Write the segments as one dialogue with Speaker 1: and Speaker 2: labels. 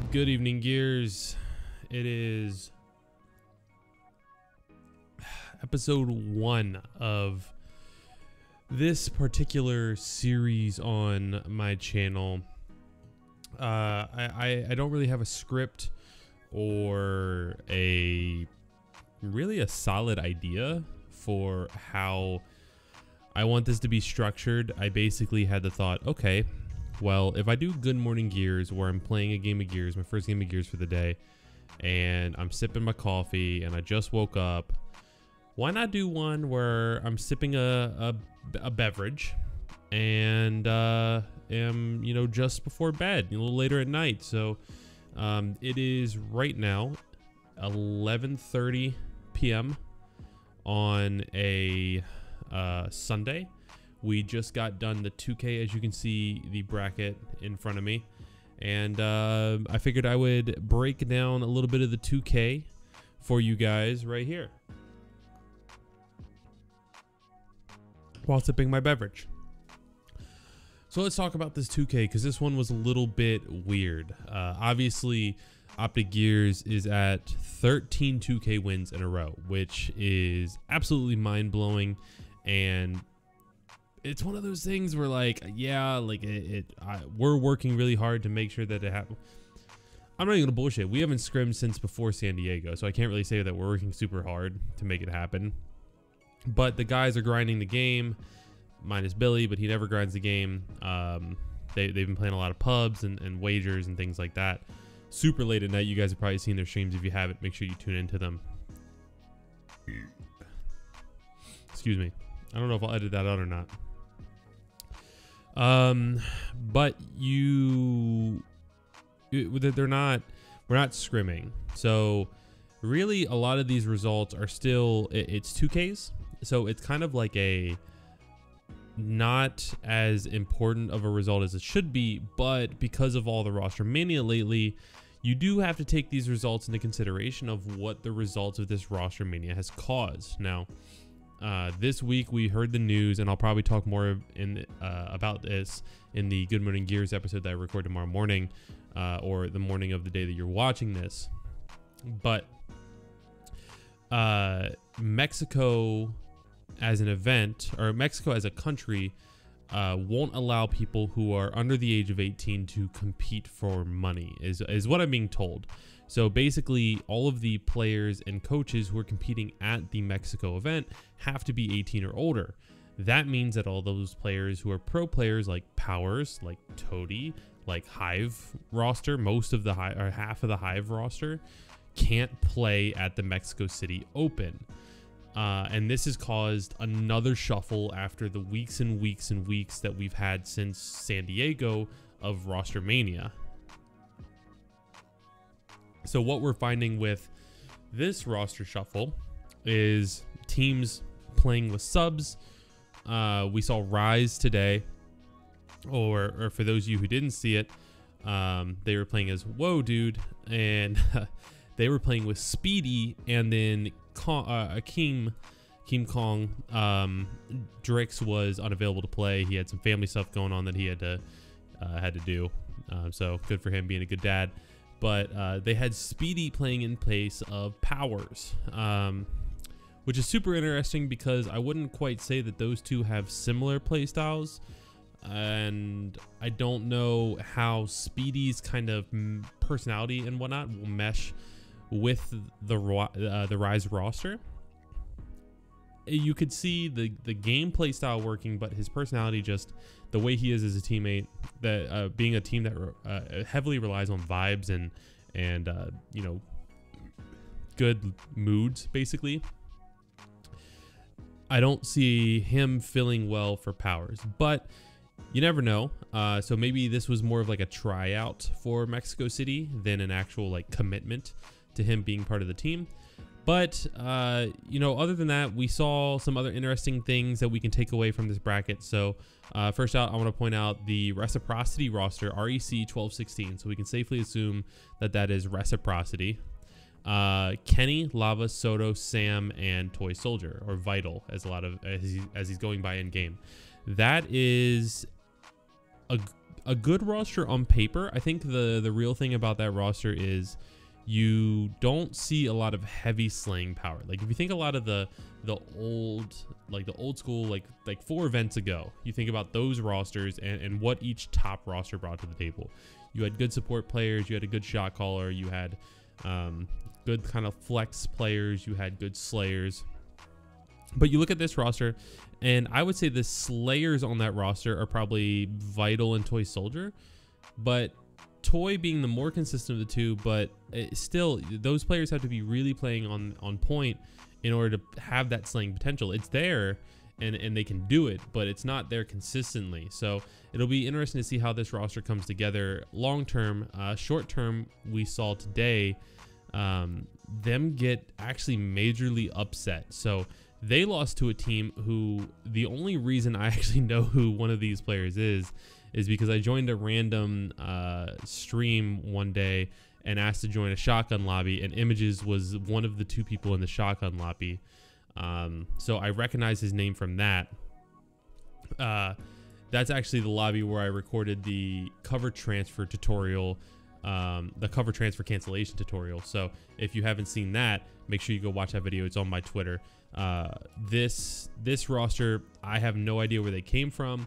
Speaker 1: Good evening, Gears. It is episode 1 of this particular series on my channel. I don't really have a script or a solid idea for how I want this to be structured. I basically had the thought, okay, well, if I do Good Morning Gears, where I'm playing a game of Gears, my first game of Gears for the day, and I'm sipping my coffee and I just woke up, why not do one where I'm sipping a beverage and am, just before bed, a little later at night. So it is right now 11:30 p.m. on a Sunday. We just got done the 2K, as you can see the bracket in front of me, and I figured I would break down a little bit of the 2K for you guys right here while sipping my beverage. So let's talk about this 2K, because this one was a little bit weird. Obviously, OpTic Gears is at 13 2K wins in a row, which is absolutely mind-blowing, and it's one of those things where, we're working really hard to make sure that it happens. I'm not even gonna bullshit. We haven't scrimmed since before San Diego, so I can't really say that we're working super hard to make it happen. But the guys are grinding the game, minus Billy, but he never grinds the game. They've been playing a lot of pubs and wagers and things like that. Super late at night. You guys have probably seen their streams. If you haven't, make sure you tune into them. Excuse me. I don't know if I'll edit that out or not. But we're not scrimming. So really a lot of these results are still, it's 2Ks. So it's kind of like a not as important of a result as it should be, but because of all the Rostermania lately, you do have to take these results into consideration of what the results of this Rostermania has caused. Now, this week we heard the news, and I'll probably talk more about this in the Good Morning Gears episode that I record tomorrow morning, or the morning of the day that you're watching this. But Mexico as an event, or Mexico as a country, won't allow people who are under the age of 18 to compete for money, is what I'm being told. So basically, all of the players and coaches who are competing at the Mexico event have to be 18 or older. That means that all those players who are pro players, like Powers, like Toady, like Hive roster, most of the or half of the Hive roster, can't play at the Mexico City Open. And this has caused another shuffle after the weeks and weeks and weeks that we've had since San Diego of Rostermania. So what we're finding with this roster shuffle is teams playing with subs. We saw Rise today, or for those of you who didn't see it, they were playing as Whoa Dude, and they were playing with Speedy, and then Keem Kong. Drix was unavailable to play. He had some family stuff going on that he had to do. So good for him being a good dad. But they had Speedy playing in place of Powers, which is super interesting because I wouldn't quite say that those two have similar play styles, and I don't know how Speedy's kind of personality and whatnot will mesh with the Rise roster. You could see the gameplay style working, but his personality, just the way he is as a teammate, that being a team that heavily relies on vibes and good moods, basically. I don't see him feeling well for Powers, but you never know. So maybe this was more of like a tryout for Mexico City than an actual commitment to him being part of the team. But, other than that, we saw some other interesting things that we can take away from this bracket. So, first out, I want to point out the Reciprocity roster, REC 1216. So we can safely assume that that is Reciprocity. Kenny, Lava, Soto, Sam, and Toy Soldier, or Vital, as he's going by in game. That is a good roster on paper. I think the real thing about that roster is you don't see a lot of heavy slaying power. Like if you think a lot of the old school like 4 events ago, you think about those rosters and what each top roster brought to the table. You had good support players, you had a good shot caller, you had good kind of flex players, you had good slayers. But you look at this roster, and I would say the slayers on that roster are probably Vital and Toy Soldier, but Toy being the more consistent of the two. But still, those players have to be really playing on point in order to have that slaying potential. It's there, and they can do it, but it's not there consistently. So it'll be interesting to see how this roster comes together long term. Short term, we saw today them get actually majorly upset. So they lost to a team who, the only reason I actually know who one of these players is because I joined a random stream one day and asked to join a shotgun lobby, and Images was one of the 2 people in the shotgun lobby. So I recognize his name from that. That's actually the lobby where I recorded the cover transfer tutorial, the cover transfer cancellation tutorial. So if you haven't seen that, make sure you go watch that video. It's on my Twitter. This roster, I have no idea where they came from,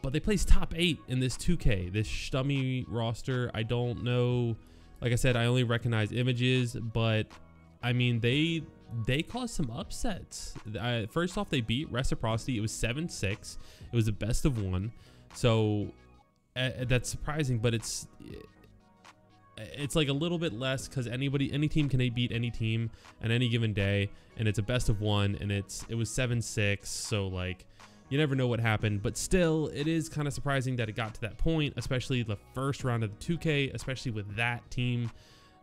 Speaker 1: but they placed top 8 in this 2K. This Stummy roster, I don't know. Like I said, I only recognize Images, but I mean, they caused some upsets. First off, they beat Reciprocity. It was 7-6. It was a best of 1. So that's surprising, but it's like a little bit less because any team can beat any team on any given day, and it's a best of 1, and it was 7-6. So like, you never know what happened, but still, it is kind of surprising that it got to that point, especially the first round of the 2K, especially with that team.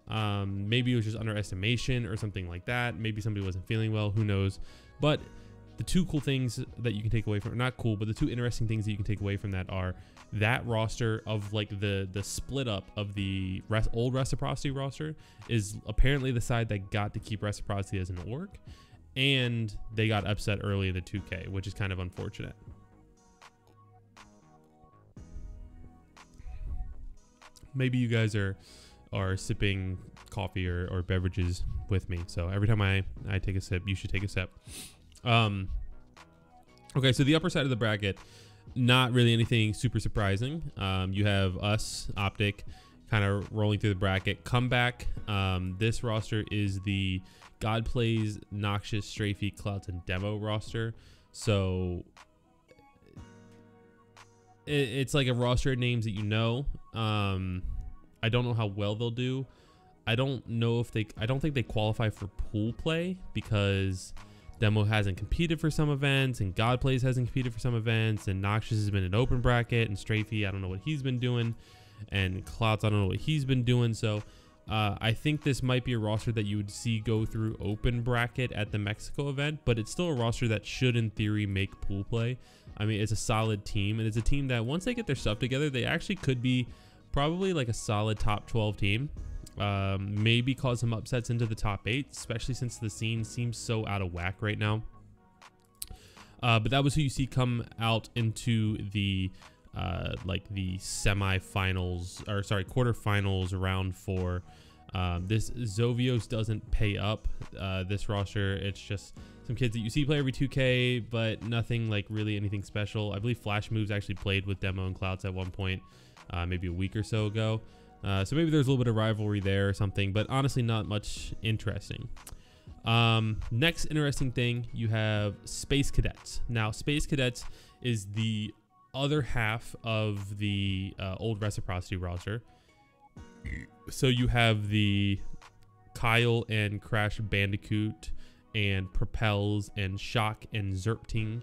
Speaker 1: Maybe it was just underestimation or something like that. Maybe somebody wasn't feeling well, who knows. But the 2 cool things that you can take away from, not cool, but the 2 interesting things that you can take away from that are that roster of like the split up of the old Reciprocity roster is apparently the side that got to keep Reciprocity as an org, and they got upset early in the 2K, which is kind of unfortunate. Maybe you guys are sipping coffee or beverages with me, so every time I take a sip, you should take a sip. Okay, so the upper side of the bracket, not really anything super surprising. You have us, OpTic, kind of rolling through the bracket. Comeback, this roster is the God Plays, Noxious, Strafey, Clouds, and Demo roster. So it's like a roster of names that you know. I don't know how well they'll do. I don't think they qualify for pool play because Demo hasn't competed for some events, and God Plays hasn't competed for some events, and Noxious has been an open bracket, and Strafey, I don't know what he's been doing, and Clouds, I don't know what he's been doing. So I think this might be a roster that you would see go through open bracket at the Mexico event, but it's still a roster that should in theory make pool play. I mean, it's a solid team, and it's a team that once they get their stuff together, they actually could be probably like a solid top 12 team. Maybe cause some upsets into the top 8, especially since the scene seems so out of whack right now. But that was who you see come out into the like the semifinals, or sorry, quarterfinals, round 4. This Zovios doesn't pay up. This roster, it's just some kids that you see play every 2K, but nothing like really anything special. I believe Flash Moves actually played with Demo and Clouds at one point, maybe a week or so ago. So maybe there's a little bit of rivalry there or something, but honestly not much interesting. Next interesting thing, you have Space Cadets. Now, Space Cadets is the other half of the old Reciprocity roster. So you have the Kyle and Crash Bandicoot and Propels and Shock and Zerpting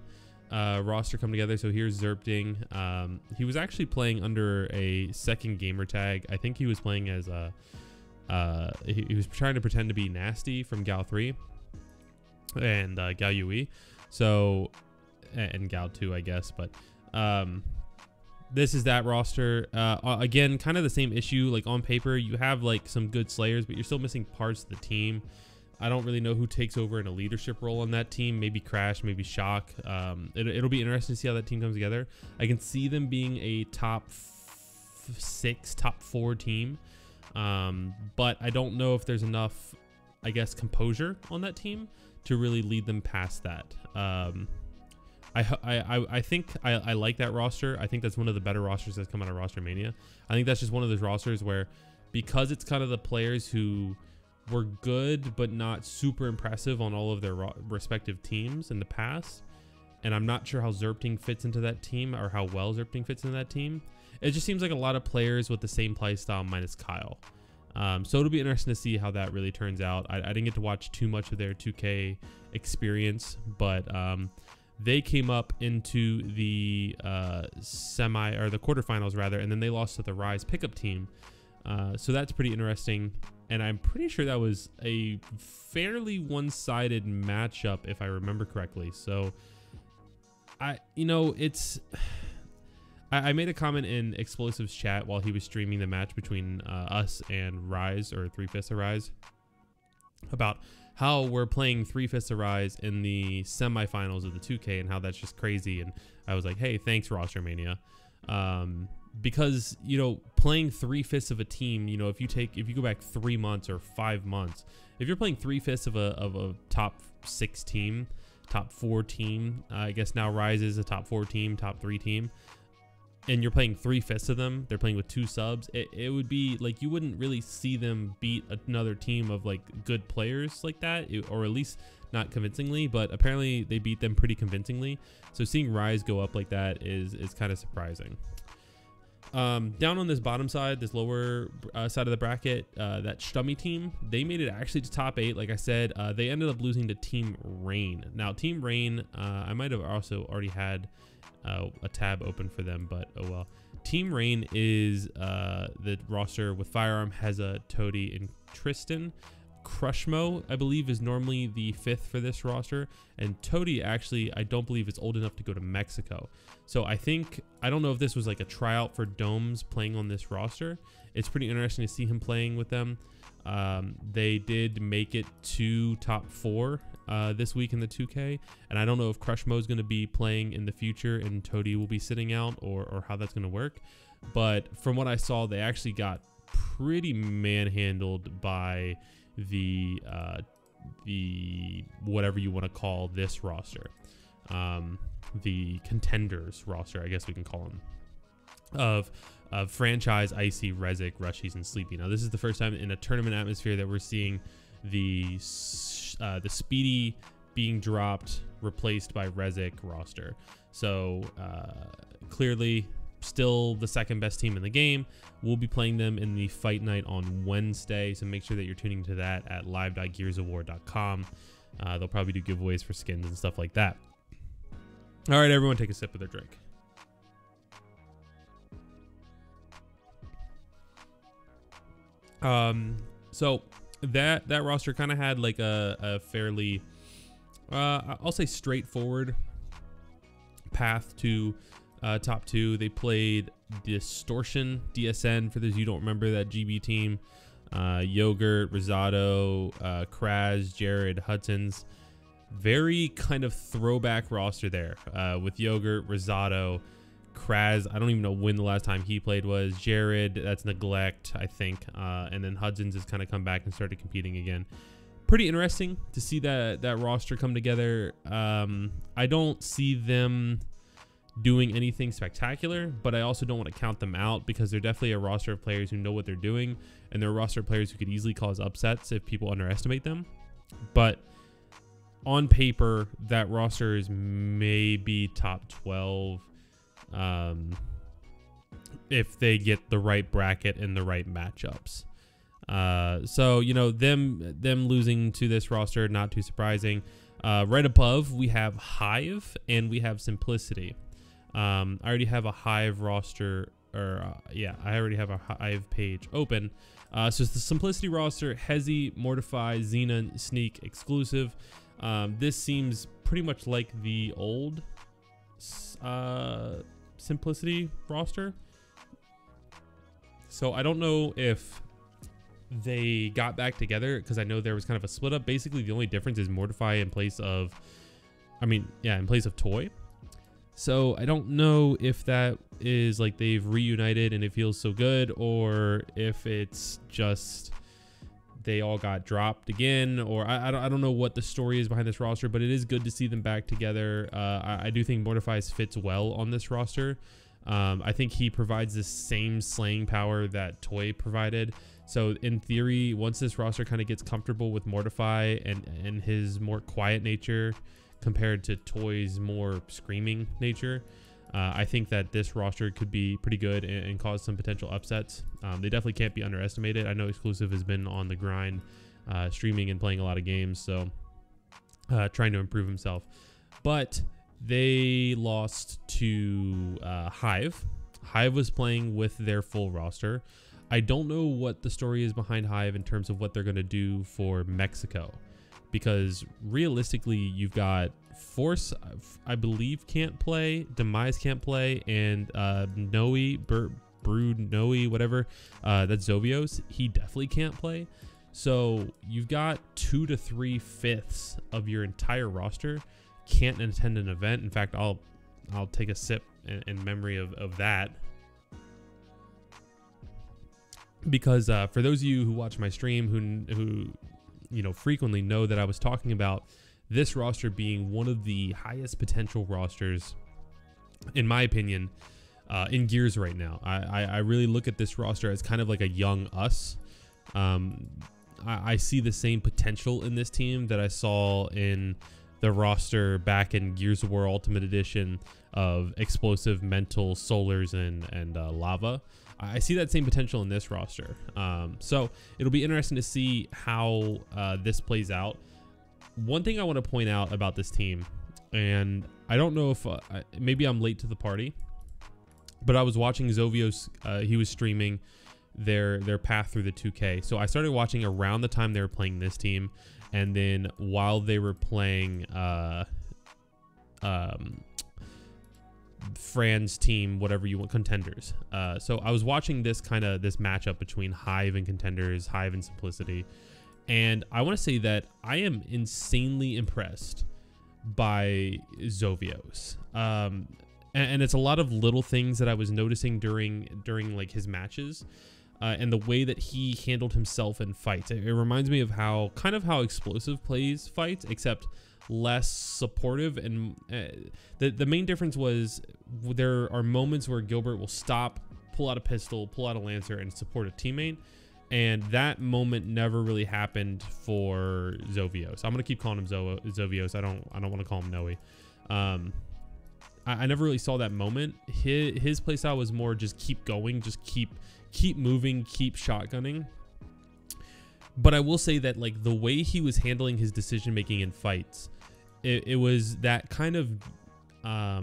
Speaker 1: roster come together. So here's Zerpting. He was actually playing under a second gamer tag. I think he was playing as he was trying to pretend to be Nasty from Gal 3 and Gal UE. So and Gal 2, I guess. But this is that roster. Again, kind of the same issue. Like on paper, you have like some good slayers, but you're still missing parts of the team. I don't really know who takes over in a leadership role on that team. Maybe Crash, maybe Shock. It'll be interesting to see how that team comes together. I can see them being a top 6, top 4 team. But I don't know if there's enough, I guess, composure on that team to really lead them past that. I think I like that roster. I think that's one of the better rosters that's come out of Rostermania. I think that's just one of those rosters where, because it's kind of the players who were good but not super impressive on all of their respective teams in the past, and I'm not sure how Zerpting fits into that team or how well Zerpting fits into that team. It just seems like a lot of players with the same play style minus Kyle. So it'll be interesting to see how that really turns out. I didn't get to watch too much of their 2K experience, but they came up into the the quarterfinals rather, and then they lost to the Rise pickup team. So that's pretty interesting, and I'm pretty sure that was a fairly one-sided matchup if I remember correctly. So I made a comment in Explosive's chat while he was streaming the match between us and Rise, or 3/5 of Rise, about how we're playing 3/5 of Rise in the semifinals of the 2K and how that's just crazy. And I was like, hey, thanks Rostermania. Because, you know, playing 3/5 of a team, you know, if you go back 3 months or 5 months, if you're playing 3/5 of a top 6 team, top 4 team, I guess now Rise is a top 4 team, top 3 team, and you're playing 3/5 of them, they're playing with 2 subs, it would be like you wouldn't really see them beat another team of like good players like that, or at least not convincingly, but apparently they beat them pretty convincingly. So seeing Rise go up like that is kind of surprising. Down on this bottom side, this lower side of the bracket, that Stummy team, they made it actually to top 8. Like I said, they ended up losing to Team Rain. Now Team Rain, I might have also already had a tab open for them, but oh well. Team Rain is the roster with Firearm, Heza, Toady, and Tristan. Crushmo, I believe, is normally the 5th for this roster, and Toady actually, I don't believe, is old enough to go to Mexico. So I don't know if this was like a tryout for Domes playing on this roster. It's pretty interesting to see him playing with them. They did make it to top 4 this week in the 2K, and I don't know if Crushmo is going to be playing in the future and Toady will be sitting out, or how that's going to work. But from what I saw, they actually got pretty manhandled by the whatever you want to call this roster, the contenders roster, I guess we can call them, of Franchise, Icy, Rezik, Rushies, and Sleepy. Now this is the first time in a tournament atmosphere that we're seeing the Speedy being dropped, replaced by Rezik roster. So clearly still the 2nd best team in the game. We'll be playing them in the fight night on Wednesday, so make sure that you're tuning to that at live.gearsofwar.com. They'll probably do giveaways for skins and stuff like that. All right, everyone, take a sip of their drink. So that roster kind of had like a fairly I'll say straightforward path to top 2. They played Distortion, DSN, for those of you who don't remember that GB team, Yogurt, Rosado, Kraz, Jared, Hudson's. Very kind of throwback roster there, with Yogurt, Rosado, Kraz. I don't even know when the last time he played was. Jared, that's Neglect, I think, and then Hudson's has kind of come back and started competing again. Pretty interesting to see that roster come together. I don't see them doing anything spectacular, but I also don't want to count them out, because they're definitely a roster of players who know what they're doing, and they're a roster of players who could easily cause upsets if people underestimate them. But on paper, that roster is maybe top 12 if they get the right bracket and the right matchups. So, you know, them losing to this roster, not too surprising. Right above, we have Hive and we have Simplicity. I already have a Hive roster, or yeah, I already have a Hive page open. So it's the Simplicity roster: Hezi, Mortify, Xena, Sneak, Exclusive. This seems pretty much like the old Simplicity roster. So I don't know if they got back together, because I know there was kind of a split up. Basically, the only difference is Mortify in place of, in place of Toy. So I don't know if that is like they've reunited and it feels so good, or if it's just they all got dropped again, or I don't know what the story is behind this roster, but it is good to see them back together. I do think Mortifies fits well on this roster. I think he provides the same slaying power that Toy provided. So in theory, once this roster kind of gets comfortable with Mortify and his more quiet nature compared to Toy's more screaming nature, I think that this roster could be pretty good and cause some potential upsets. They definitely can't be underestimated. I know Exclusive has been on the grind, streaming and playing a lot of games, so trying to improve himself. But they lost to Hive. Hive was playing with their full roster. I don't know what the story is behind Hive in terms of what they're going to do for Mexico, because realistically, you've got Force, I believe, can't play, Demise can't play, and Noe, Brood, Noe, whatever, that's Zovios, he definitely can't play. So you've got 2 to 3/5 of your entire roster can't attend an event. In fact, I'll take a sip in memory of that, because for those of you who watch my stream who you know frequently know that I was talking about this roster being one of the highest potential rosters, in my opinion, in Gears right now. I really look at this roster as kind of like a young us. I see the same potential in this team that I saw in the roster back in Gears of War Ultimate Edition of Explosive, Mental, Solars, and Lava. I see that same potential in this roster. So it'll be interesting to see how this plays out. One thing I want to point out about this team, and I don't know if maybe I'm late to the party, but I was watching Zovios. He was streaming their path through the 2K. So I started watching around the time they were playing this team, and then while they were playing Fran's team, whatever you want, Contenders. So I was watching this matchup between Hive and Contenders, Hive and Simplicity, and I want to say that I am insanely impressed by Zovios. And it's a lot of little things that I was noticing during like his matches, and the way that he handled himself in fights. It reminds me of how Explosive plays fights, except less supportive. And the main difference was there are moments where Gilbert will stop, pull out a pistol, pull out a Lancer, and support a teammate. And that moment never really happened for Zovios. I'm gonna keep calling him Zovios. I don't want to call him Noe. I never really saw that moment. His playstyle was more just keep going, just keep moving, keep shotgunning. But I will say that like the way he was handling his decision making in fights, it was that kind of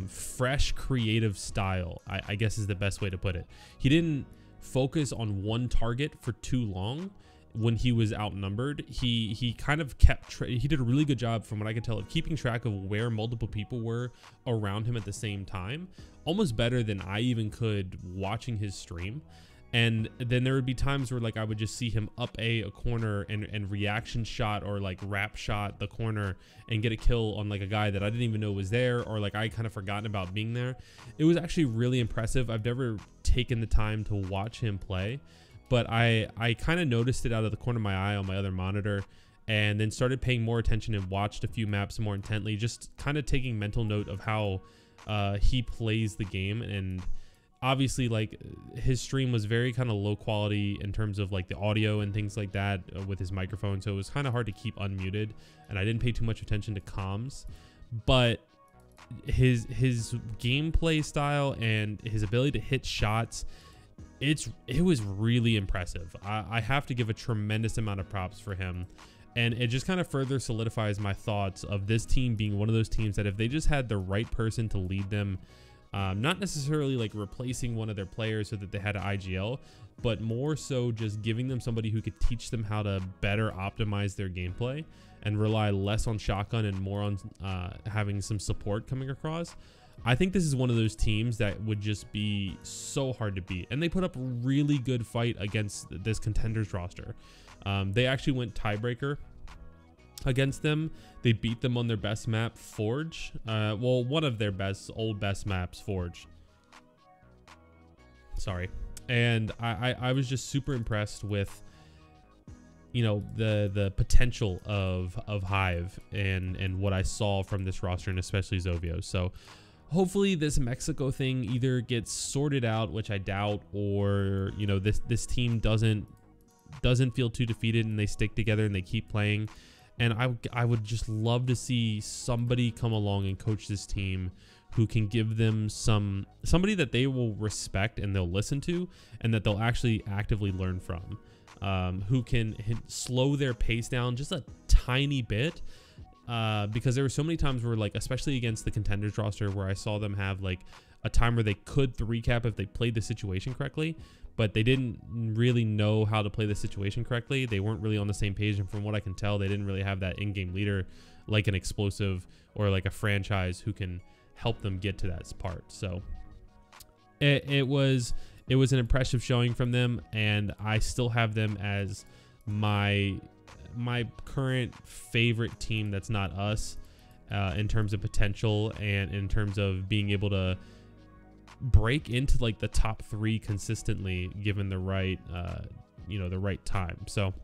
Speaker 1: fresh, creative style, I guess is the best way to put it. He didn't focus on one target for too long when he was outnumbered. He kind of he did a really good job, from what I could tell, of keeping track of where multiple people were around him at the same time, almost better than I even could watching his stream. And then there would be times where like I would just see him up a corner and reaction shot or like wrap shot the corner and get a kill on like a guy that I didn't even know was there, or like I kind of forgotten about being there. It was actually really impressive. I've never taken the time to watch him play, but I kind of noticed it out of the corner of my eye on my other monitor, and then started paying more attention and watched a few maps more intently, just kind of taking mental note of how he plays the game. And obviously like his stream was very kind of low quality in terms of like the audio and things like that with his microphone, so it was kind of hard to keep unmuted, and I didn't pay too much attention to comms. But his gameplay style and his ability to hit shots, it was really impressive. I have to give a tremendous amount of props for him, and it just kind of further solidifies my thoughts of this team being one of those teams that if they just had the right person to lead them, not necessarily like replacing one of their players so that they had an IGL, but more so just giving them somebody who could teach them how to better optimize their gameplay and rely less on shotgun and more on having some support coming across. I think this is one of those teams that would just be so hard to beat, and they put up a really good fight against this Contenders roster. They actually went tiebreaker against them. They beat them on their best map, Forge. Well, one of their best maps, Forge. Sorry. And I was just super impressed with, you know, the potential of Hive and what I saw from this roster, and especially Zovio. So hopefully this Mexico thing either gets sorted out, which I doubt, or, you know, this team doesn't feel too defeated and they stick together and they keep playing. And I would just love to see somebody come along and coach this team who can give them somebody that they will respect and they'll listen to, and that they'll actually actively learn from, who can slow their pace down just a tiny bit, because there were so many times where, like, especially against the contenders roster, where I saw them have like a time where they could 3-cap if they played the situation correctly, but they didn't really know how to play the situation correctly. They weren't really on the same page, and from what I can tell, they didn't really have that in-game leader like an Explosive or like a Franchise who can help them get to that part. So it was an impressive showing from them, and I still have them as my current favorite team that's not us, in terms of potential and in terms of being able to break into like the top 3 consistently given the right you know, the right time. So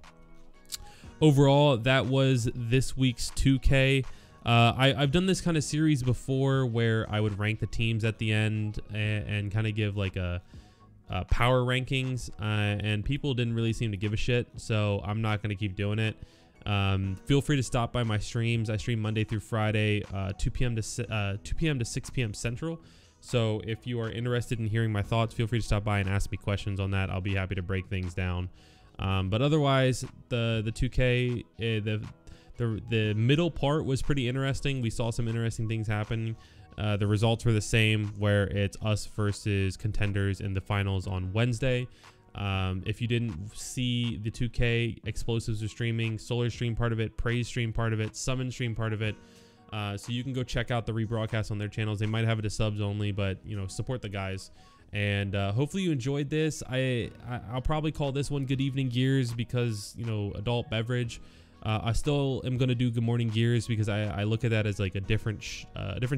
Speaker 1: overall, that was this week's 2K. I've done this kind of series before where I would rank the teams at the end and kind of give like a power rankings, and people didn't really seem to give a shit, so I'm not going to keep doing it. Feel free to stop by my streams. I stream Monday through Friday, 2 p.m. to 6 p.m. Central. So if you are interested in hearing my thoughts, feel free to stop by and ask me questions on that. I'll be happy to break things down. But otherwise, the 2K, the middle part was pretty interesting. We saw some interesting things happen. The results were the same, where it's us versus contenders in the finals on Wednesday. If you didn't see the 2K, Explosives are streaming, Solar stream part of it, Praise stream part of it, Summon stream part of it. So you can go check out the rebroadcast on their channels. They might have it to subs only, but, you know, support the guys. And hopefully you enjoyed this. I'll probably call this one Good Evening Gears because, you know, adult beverage. I still am going to do Good Morning Gears because I look at that as like a different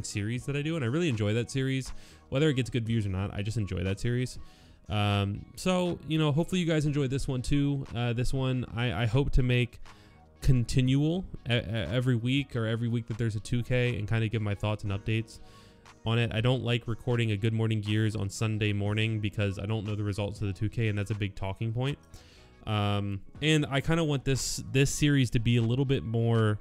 Speaker 1: series that I do, and I really enjoy that series. Whether it gets good views or not, I just enjoy that series. So, you know, hopefully you guys enjoyed this one too. This one I hope to make continual every week, or every week that there's a 2K, and kind of give my thoughts and updates on it. I don't like recording a Good Morning Gears on Sunday morning because I don't know the results of the 2K, and that's a big talking point. And I kind of want this series to be a little bit more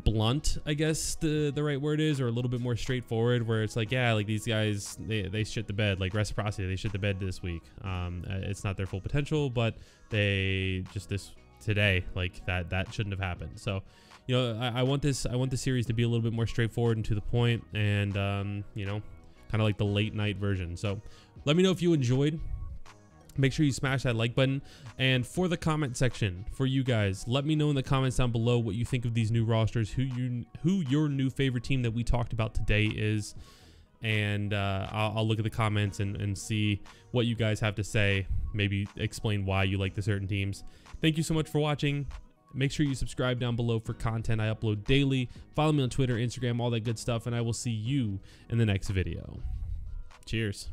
Speaker 1: blunt, I guess the right word is, or a little bit more straightforward, where it's like, yeah, like these guys, they shit the bed, like Reciprocity, they shit the bed this week. It's not their full potential, but they just today, like that shouldn't have happened. So, you know, I want this series to be a little bit more straightforward and to the point, and you know, kind of like the late night version. So let me know if you enjoyed. Make sure you smash that like button, and for the comment section, for you guys, let me know in the comments down below what you think of these new rosters, who your new favorite team that we talked about today is, and I'll look at the comments and see what you guys have to say, maybe explain why you like the certain teams. Thank you so much for watching. Make sure you subscribe down below for content I upload daily. Follow me on Twitter, Instagram, all that good stuff, and I will see you in the next video. Cheers.